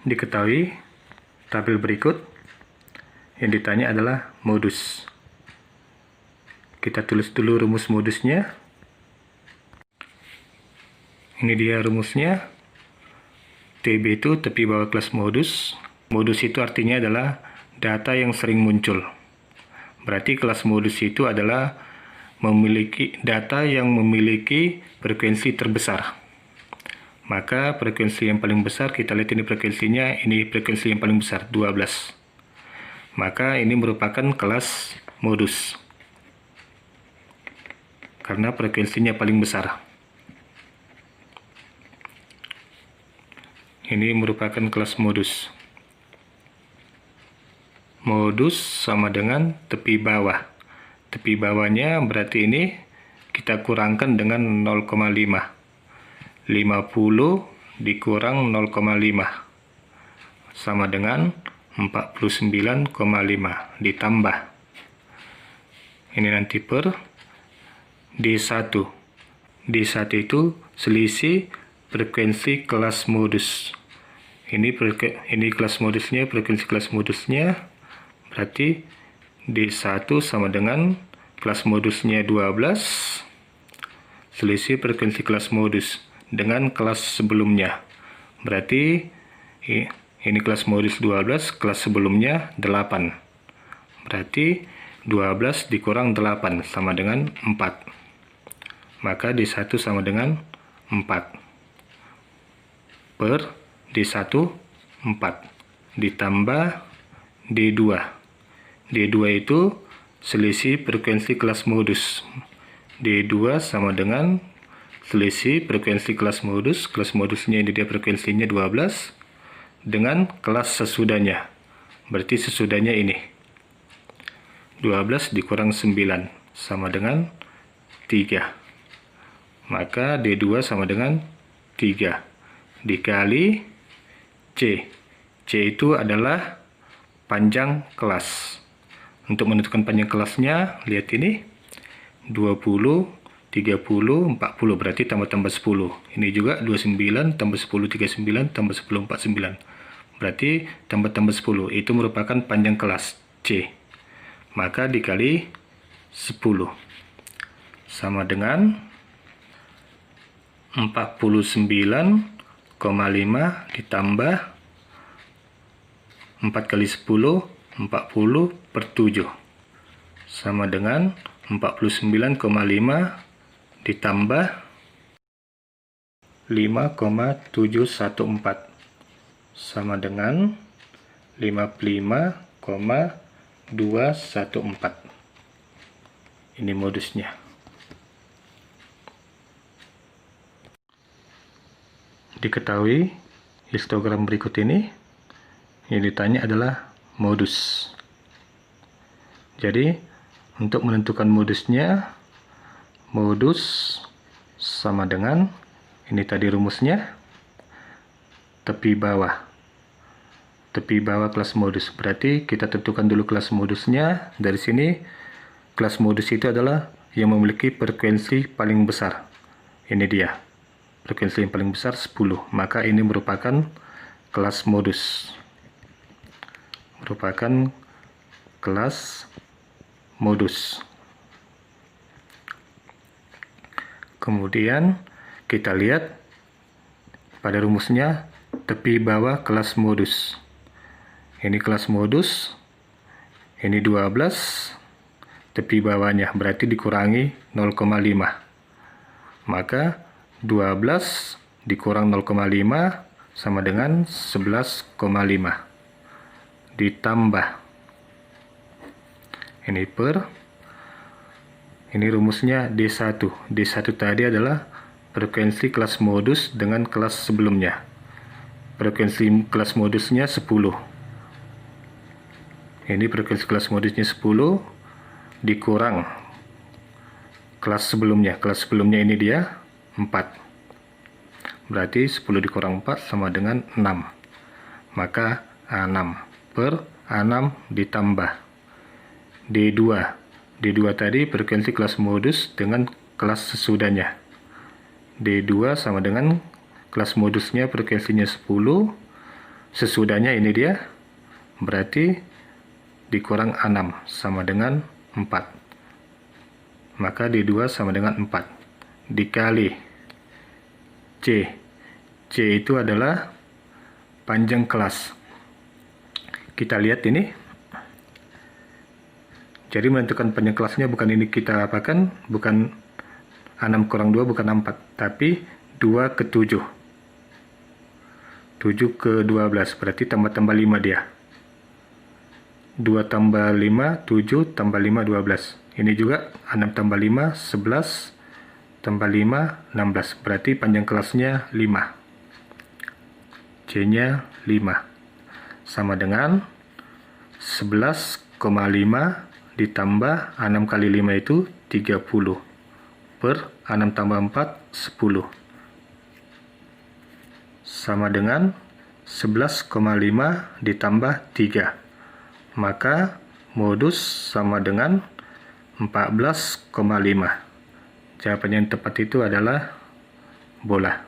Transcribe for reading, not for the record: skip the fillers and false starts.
Diketahui tabel berikut yang ditanya adalah modus. Kita tulis dulu rumus modusnya. Ini dia rumusnya. TB itu tepi bawah kelas modus. Modus itu artinya adalah data yang sering muncul. Berarti kelas modus itu adalah memiliki data yang memiliki frekuensi terbesar. Maka frekuensi yang paling besar, kita lihat ini frekuensinya, ini frekuensi yang paling besar, 12. Maka ini merupakan kelas modus. Karena frekuensinya paling besar. Ini merupakan kelas modus. Modus sama dengan tepi bawah. Tepi bawahnya berarti ini kita kurangkan dengan 0,5. 50 dikurang 0,5 sama dengan 49,5 ditambah. Ini nanti per D1. D1 itu selisih frekuensi kelas modus. Ini kelas modusnya, frekuensi kelas modusnya. Berarti D1 sama dengan kelas modusnya 12 selisih frekuensi kelas modus dengan kelas sebelumnya. Berarti ini kelas modus 12, kelas sebelumnya 8. Berarti 12 dikurang 8 sama dengan 4. Maka D1 sama dengan 4. Per D1 4 ditambah D2. D2 itu selisih frekuensi kelas modus. D2 sama dengan selisih frekuensi kelas modus. Kelas modusnya ini dia frekuensinya 12 dengan kelas sesudahnya. Berarti sesudahnya ini 12 dikurang 9 sama dengan 3. Maka D2 sama dengan 3 dikali C. C itu adalah panjang kelas. Untuk menentukan panjang kelasnya, lihat ini 20, 30, 40, berarti tambah-tambah 10. Ini juga 29, tambah 10, 39, tambah 10, 49. Berarti tambah-tambah 10. Itu merupakan panjang kelas C. Maka dikali 10. Sama dengan 49,5 ditambah 4 kali 10, 40 per 7. Sama dengan 49,5 ditambah 5,714 sama dengan 55,214. Ini modusnya. Diketahui histogram berikut ini yang ditanya adalah modus. Jadi untuk menentukan modusnya, modus sama dengan ini tadi rumusnya tepi bawah. Tepi bawah kelas modus. Berarti kita tentukan dulu kelas modusnya. Dari sini kelas modus itu adalah yang memiliki frekuensi paling besar. Ini dia. Frekuensi yang paling besar 10. Maka ini merupakan kelas modus. Merupakan kelas modus. Kemudian kita lihat pada rumusnya tepi bawah kelas modus. Ini kelas modus. Ini 12. Tepi bawahnya berarti dikurangi 0,5. Maka 12 dikurang 0,5 sama dengan 11,5. Ditambah. Ini per. Ini rumusnya D1. D1 tadi adalah frekuensi kelas modus dengan kelas sebelumnya. Frekuensi kelas modusnya 10. Ini frekuensi kelas modusnya 10 dikurang kelas sebelumnya. Kelas sebelumnya ini dia 4. Berarti 10 dikurang 4 sama dengan 6. Maka A6 per A6 ditambah D2. D2 tadi frekuensi kelas modus dengan kelas sesudahnya. D2 sama dengan kelas modusnya frekuensinya 10 Sesudahnya ini dia, berarti dikurang 6 sama dengan 4. Maka D2 sama dengan 4. Dikali C. C itu adalah panjang kelas. Kita lihat ini. Jadi menentukan panjang kelasnya bukan ini kita apakan, bukan 6 kurang 2, bukan 4, tapi 2 ke 7. 7 ke 12, berarti tambah-tambah 5 dia. 2 tambah 5, 7, tambah 5, 12. Ini juga 6 tambah 5, 11, tambah 5, 16. Berarti panjang kelasnya 5. C-nya 5. Sama dengan 11,5 ditambah 6 kali 5 itu 30. Per 6 tambah 4, 10. Sama dengan 11,5 ditambah 3. Maka modus sama dengan 14,5. Jawaban yang tepat itu adalah bola.